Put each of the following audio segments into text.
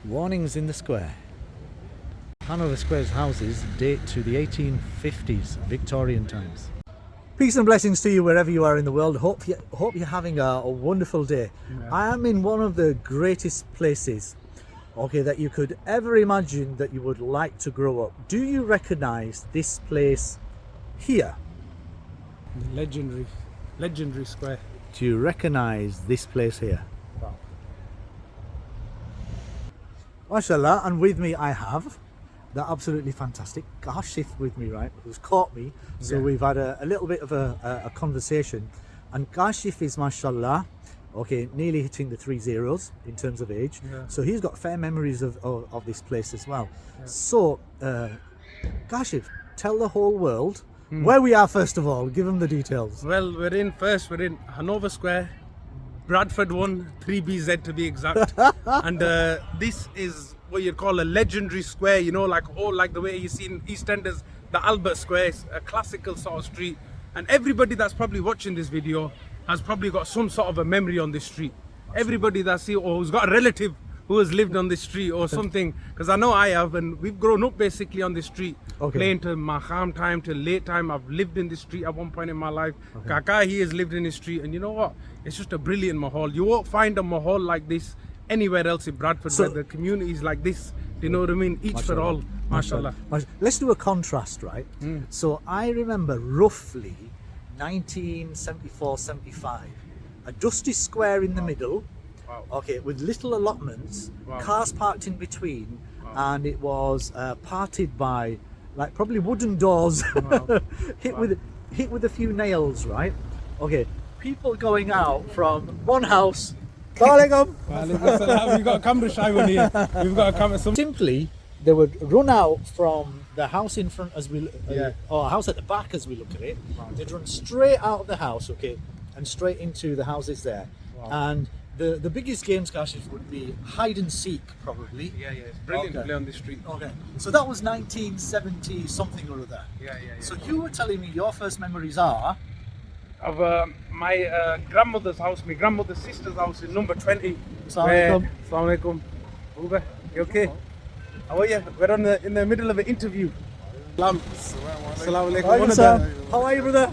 Warnings in the square. Hanover Square's houses date to the 1850s, Victorian times. Peace and blessings to you wherever you are in the world. Hope you're having a wonderful day. Yeah. I am in one of the greatest places, okay, that you could ever imagine that you would like to grow up. Do you recognize this place here? The legendary square. Do you recognize this place here? Wow. MashaAllah, and with me I have the absolutely fantastic Kashif with me, right, who's caught me. So yeah, we've had a little bit of a conversation, and Kashif is MashaAllah, okay, nearly hitting the 30s in terms of age. Yeah. So he's got fair memories of this place as well. Yeah. So Kashif, tell the whole world where we are first of all. Give them the details. Well, we're in Hanover Square, Bradford 1, 3BZ to be exact. And this is what you'd call a legendary square, you know, like the way you see in EastEnders, the Albert Square. It's a classical sort of street. And everybody that's probably watching this video has probably got some sort of a memory on this street. Everybody that's here, or who's got a relative who has lived on this street or something, because I know I have, and we've grown up basically on this street, playing till Maham time, till late time. I've lived in this street at one point in my life. Kaka, he has lived in this street, and you know what? It's just a brilliant mahal. You won't find a mahal like this anywhere else in Bradford, where the community is like this. Do you know what I mean? Each for all, mashallah. Let's do a contrast, right? So I remember roughly 1974-75, a dusty square in the middle. Wow. Okay, with little allotments, cars parked in between, and it was parted by like probably wooden doors, hit with a few nails, right? Okay, people going out from one house. Assalamualaikum. We've got a camera shy one here. We've got a camera. Simply, they would run out from the house in front as we, or a house at the back as we look at it. Wow. They'd run straight out of the house, okay, and straight into the houses there. Wow. And the biggest games, Kashif, would be hide and seek, probably. Yeah, it's brilliant to play on this street. Okay, so that was 1970 something or other. Yeah. So you were telling me your first memories are of my grandmother's house, my grandmother's sister's house in number 20. Assalamualaikum. Assalamualaikum. Uba, you okay? How are you? We're in the middle of an interview. Assalamualaikum. How are you, brother?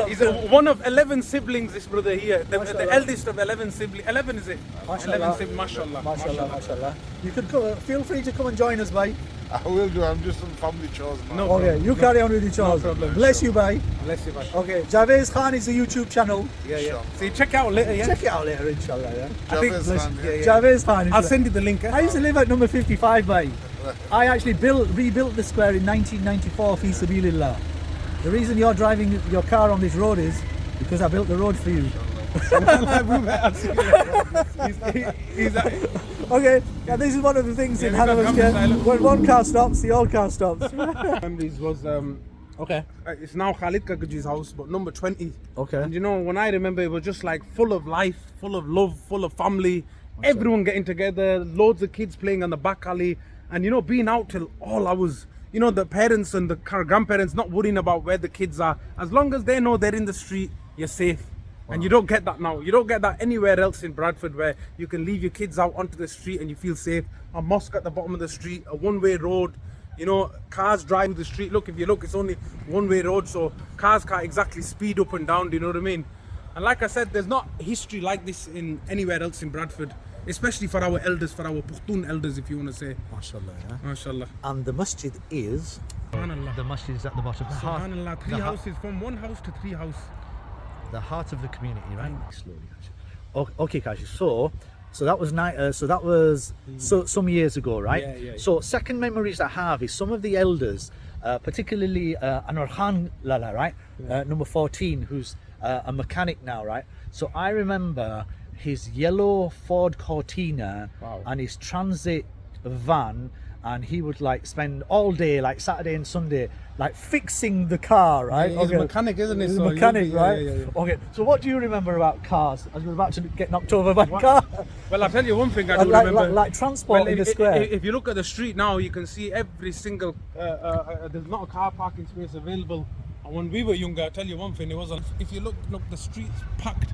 He's one of 11 siblings, this brother here. The eldest of 11 siblings. 11 is it? Mashallah. 11 siblings, mashallah. Mashallah. You could feel free to come and join us, bye. I will do. I'm just on family chores now. No okay, you carry on with your chores. No problem. Bless you, bye. Bless you, bye. Okay, Kashif Khan is a YouTube channel. Yeah. So you check it out later, yeah? Check it out later, inshallah, yeah? Kashif Khan. I'll send you the link. I used to live at number 55, bye. I actually rebuilt the square in 1994, fi sabilillah. The reason you're driving your car on this road is because I built the road for you. Okay, and this is one of the things in Hanover Square. When one car stops, the old car stops. Memories was okay. It's now Khalid Kakaji's house, but number 20. Okay. And you know, when I remember, it was just like full of life, full of love, full of family. Everyone getting together, loads of kids playing on the back alley, and you know, being out till all hours. You know, the parents and the grandparents not worrying about where the kids are. As long as they know they're in the street, you're safe. Wow. And you don't get that now. You don't get that anywhere else in Bradford, where you can leave your kids out onto the street and you feel safe. A mosque at the bottom of the street, a one-way road. You know, cars drive through the street. Look, if you look, it's only one-way road, so cars can't exactly speed up and down. Do you know what I mean? And like I said, there's not history like this in anywhere else in Bradford. Especially for our elders, for our Pushtun elders, if you want to say. MashaAllah, yeah. MashaAllah. And the masjid is? The masjid is at the bottom. Subhanallah, three houses, from one house to three houses. The heart of the community, right? Slowly. Okay, Kashif. So that was some years ago, right? Yeah. So second memories I have is some of the elders, particularly Anwar Khan Lala, right? Number 14, who's a mechanic now, right? So I remember his yellow Ford Cortina and his transit van, and he would like spend all day, like Saturday and Sunday, like fixing the car, right? Yeah, he's a mechanic, isn't he? He's a mechanic, right? Yeah. Okay, so what do you remember about cars as we're about to get knocked over by a car? Well, I'll tell you one thing I do remember. Like transport in the square. If you look at the street now, you can see every single, there's not a car parking space available. And when we were younger, I'll tell you one thing, it wasn't. If you look, the streets packed.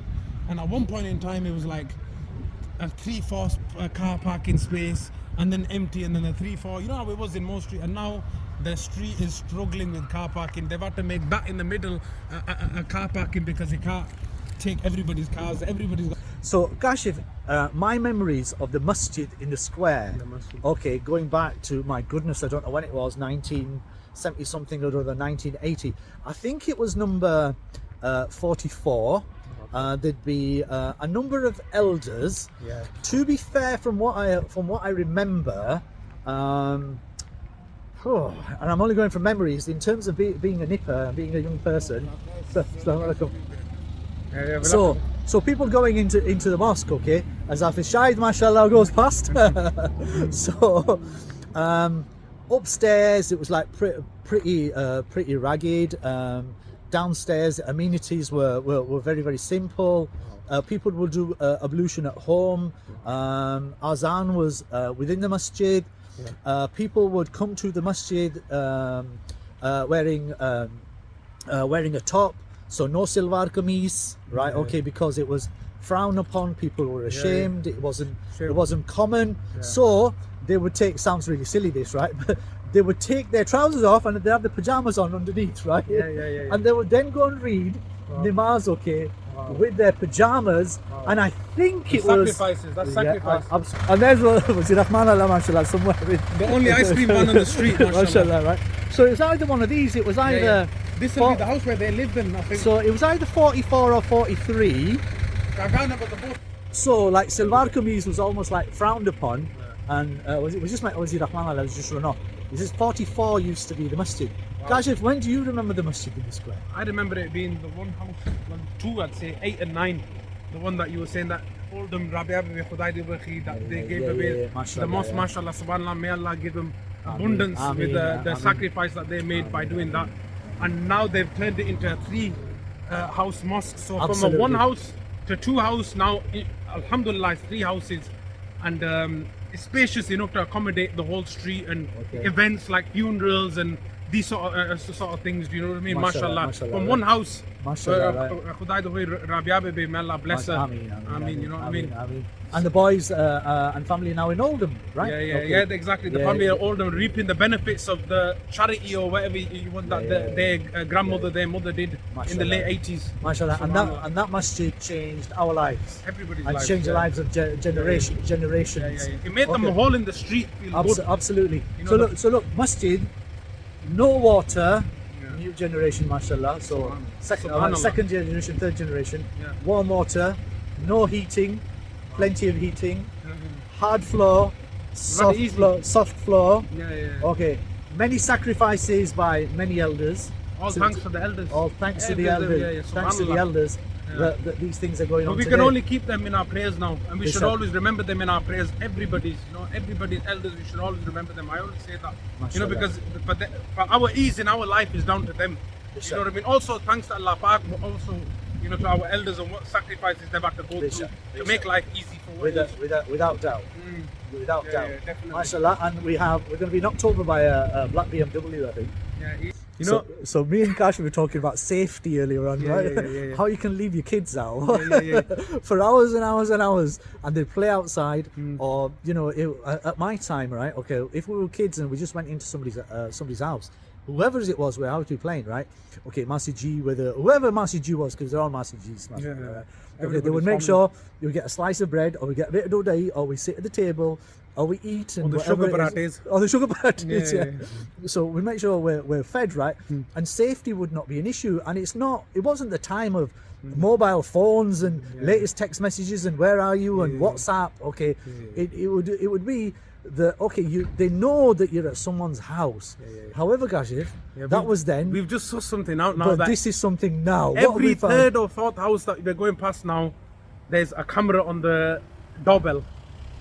And at one point in time, it was like a 3-4 car parking space, and then empty, and then a 3-4. You know how it was in most streets, and now the street is struggling with car parking. They've had to make that in the middle a car parking because they can't take everybody's cars. So, Kashif, my memories of the masjid in the square, okay, going back to, my goodness, I don't know when it was, 1970 something or other, 1980. I think it was number 44. There'd be a number of elders. Yeah. To be fair, from what I remember, and I'm only going from memories, in terms of being a nipper and being a young person. So people going into the mosque, okay, as Hafiz Shahid, mashallah, goes past. So upstairs it was like pretty ragged. Downstairs amenities were very, very simple. People would do ablution at home. Azan was within the masjid. People would come to the masjid wearing a top, so no silvar kameez, right? Okay, because it was frowned upon. People were ashamed. It wasn't common. So they would take, sounds really silly this, right? But they would take their trousers off and they'd have the pajamas on underneath, right? And they would then go and read namaz, okay, with their pajamas. And I think it was sacrifices. That's sacrifice. And there's was it Rahman Allah, mashallah, somewhere. The only ice cream man on the street, mashallah, right? So it was either one of these. It was either this will be the house where they lived in, I think. So it was either 44 or 43. I can't remember the both. So like silvar kameez was almost like frowned upon, and was it just like Rahman Allah was just run off. This is 44 used to be the masjid. Kashif, when do you remember the masjid in the square? I remember it being the one house, two, I'd say 8 and 9. The one that you were saying that Oldham Rabia that they gave away the mosque, mashallah, subhanallah, may Allah give them abundance with the sacrifice that they made by doing that. And now they've turned it into a 3-house mosque. So from a 1 house to 2 house, now alhamdulillah it's 3 houses. And it's spacious enough to accommodate the whole street and events like funerals and these sort of things. Do you know what I mean? Mashallah. From 1 house. Mashallah. May Allah bless her. Ameen. You know what I mean? And the boys and family now in Oldham, right? Yeah, exactly. The family in Oldham reaping the benefits of the charity or whatever you want that their grandmother, their mother did in the late 80s. Mashallah. And that masjid changed our lives. Everybody's and lives. Changed the lives of generations. It made them all in the street feel good. Absolutely. You know, so look, masjid, no water. New generation, mashallah. So second generation, third generation. Warm water, no heating, plenty of heating. Hard floor, soft floor. Okay. Many sacrifices by many elders. All thanks to the elders. All thanks to the elders. Thanks to the elders. That these things are going on. We today. can only keep them in our prayers now, and we should always remember them in our prayers. Everybody's elders. We should always remember them. I always say that, Mashallah. because for our ease in our life is down to them. You know what I mean? Also, thanks to Allah Pak, but also to our elders and what sacrifices they've had to go through to make life easy for without doubt. Without doubt. Definitely. Mashallah, and we're going to be knocked over by a black BMW, I think. So me and Kash were talking about safety earlier on, right? How you can leave your kids out for hours and hours and hours, and they play outside, or at my time, right? Okay, if we were kids and we just went into somebody's house, whoever it was, we're out to be playing, right? Okay, Masjid G, whoever Masjid G was, because they're all Masjid Gs. Okay, they would make sure you would get a slice of bread, or we get a bit of dodai, or we sit at the table, or we eat, and the sugar parathas. Or the sugar parathas, So we make sure we're fed, right? And safety would not be an issue. And it wasn't the time of mobile phones and latest text messages and where are you and WhatsApp. Okay, it would be they know that you're at someone's house. However, Kashif, that was then. We've just saw something out now. But that this is something now. Every third or fourth house that we're going past now, there's a camera on the doorbell.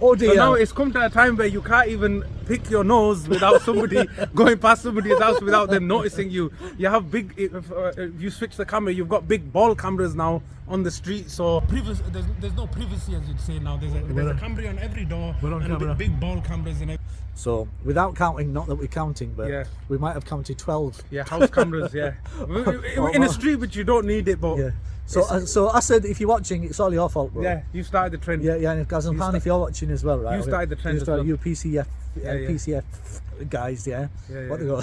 Oh dear. So now it's come to a time where you can't even pick your nose without somebody going past somebody's house without them noticing you. You have big, if you switch the camera, you've got big ball cameras now on the street. So there's no privacy, as you'd say now. There's a camera on every door and big ball cameras in it. So without counting, not that we're counting, but Yeah. we might have counted 12. Yeah, house cameras, yeah. In a street, but you don't need it, but Yeah. So I said, if you're watching, it's all your fault, bro. yeah, you started the trend. Yeah, and if Kazim Khan, if you're watching as well, right? You started the trend as well. You PCF, Yeah, yeah. PCF guys, yeah. Yeah, What yeah. they go.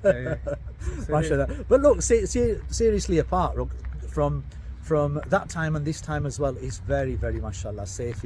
Yeah, yeah. Mashallah. But look, seriously apart, look, from that time and this time as well, it's very, very mashallah safe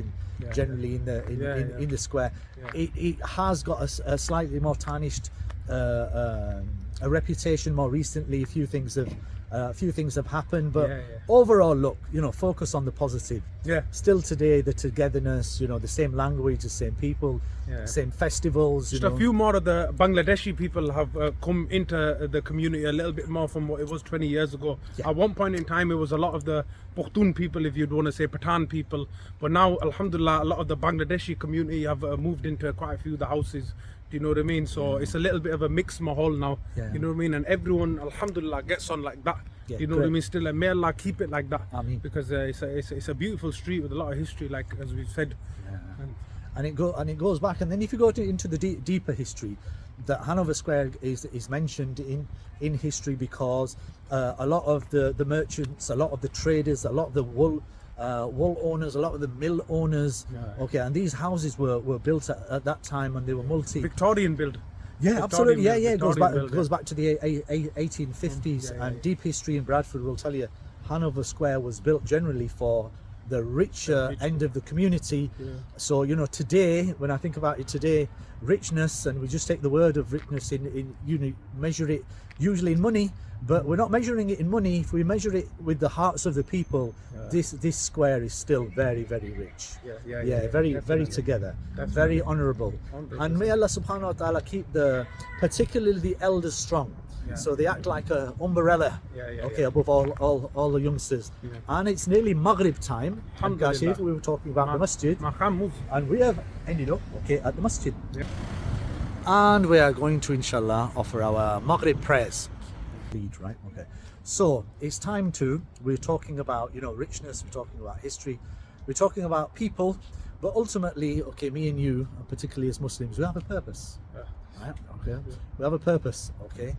generally in the square. Yeah. It has got a slightly more tarnished a reputation more recently. A few things have happened, but overall, look, focus on the positive. Yeah. Still today, the togetherness, the same language, the same people, same festivals. Just a few more of the Bangladeshi people have come into the community a little bit more from what it was 20 years ago. Yeah. At one point in time, it was a lot of the Pakhtun people, if you'd want to say Pathan people. But now, alhamdulillah, a lot of the Bangladeshi community have moved into quite a few of the houses. Do you know what I mean? So it's a little bit of a mixed mahal now. Yeah. You know what I mean? And everyone, alhamdulillah, gets on like that. Yeah, you know what I mean? Still, and may Allah keep it like that. Ameen. Because it's a beautiful street with a lot of history, like as we've said. And it goes back, and then if you go into the deeper history, that Hanover Square is mentioned in history because a lot of the merchants, a lot of the traders, a lot of the wool owners, a lot of the mill owners, okay, and these houses were built at that time, and they were Victorian build. Yeah, Victorian absolutely. build, It goes Victorian back build, back to the 1850s, and deep history in Bradford will tell you Hanover Square was built generally for the richer end of the community. So today, when I think about it today, richness, and we just take the word of richness in measure it usually in money, but we're not measuring it in money. If we measure it with the hearts of the people, this square is still very, very rich. Very together, very honourable. And may Allah subhanahu wa ta'ala keep particularly the elders strong. So they act like an umbrella, above all the youngsters. And it's nearly Maghrib time. And Kashif, we were talking about the masjid, and we have ended up at the masjid. And we are going to, inshallah, offer our Maghrib prayers. Right? Okay. So it's time we're talking about, richness, we're talking about history, we're talking about people, but ultimately, me and you, and particularly as Muslims, we have a purpose. Right? Okay. We have a purpose. Okay.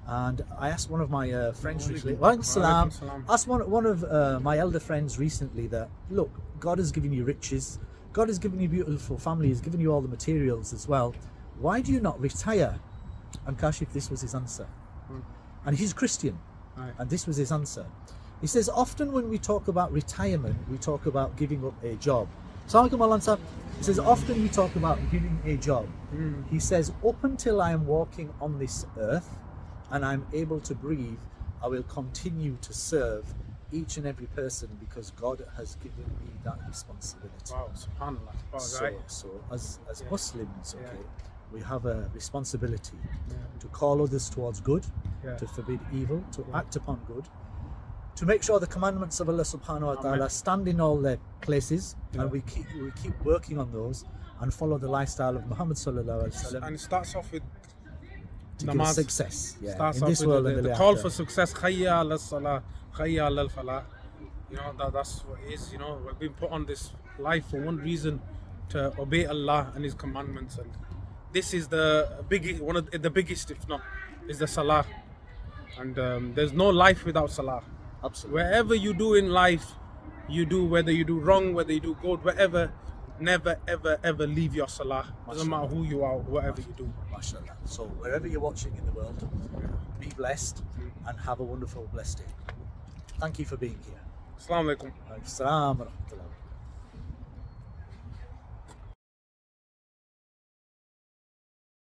And I asked one of my friends recently, asked one of my elder friends recently that, look, God has given you riches, God has given you beautiful family, He's given you all the materials as well. Why do you not retire? And Kashif, this was his answer. And he's Christian, and this was his answer. He says, often when we talk about retirement, we talk about giving up a job. He says, often we talk about giving a job. He says, up until I am walking on this earth and I'm able to breathe, I will continue to serve each and every person because God has given me that responsibility. Wow, subhanallah. So as Muslims, we have a responsibility to call others towards good, to forbid evil, to act upon good, to make sure the commandments of Allah subhanahu wa ta'ala stand in all their places, and we keep working on those and follow the lifestyle of Muhammad sallallahu alaihi wasallam. And it starts off with to namaz. give success Starts in off this with world the and the call after. for success. Khayya ala salah, khayya ala falah. That's what it is. We've been put on this life for one reason, to obey Allah and His commandments, and this is one of the biggest, if not, is the salah. And there's no life without salah. Absolutely. Wherever you do in life, you do, whether you do wrong, whether you do good, whatever, never ever ever leave your salah. Doesn't matter who you are, whatever you do. MashaAllah. So wherever you're watching in the world, be blessed and have a wonderful, blessed day. Thank you for being here. Assalamu alaikum. Assalamu alaikum.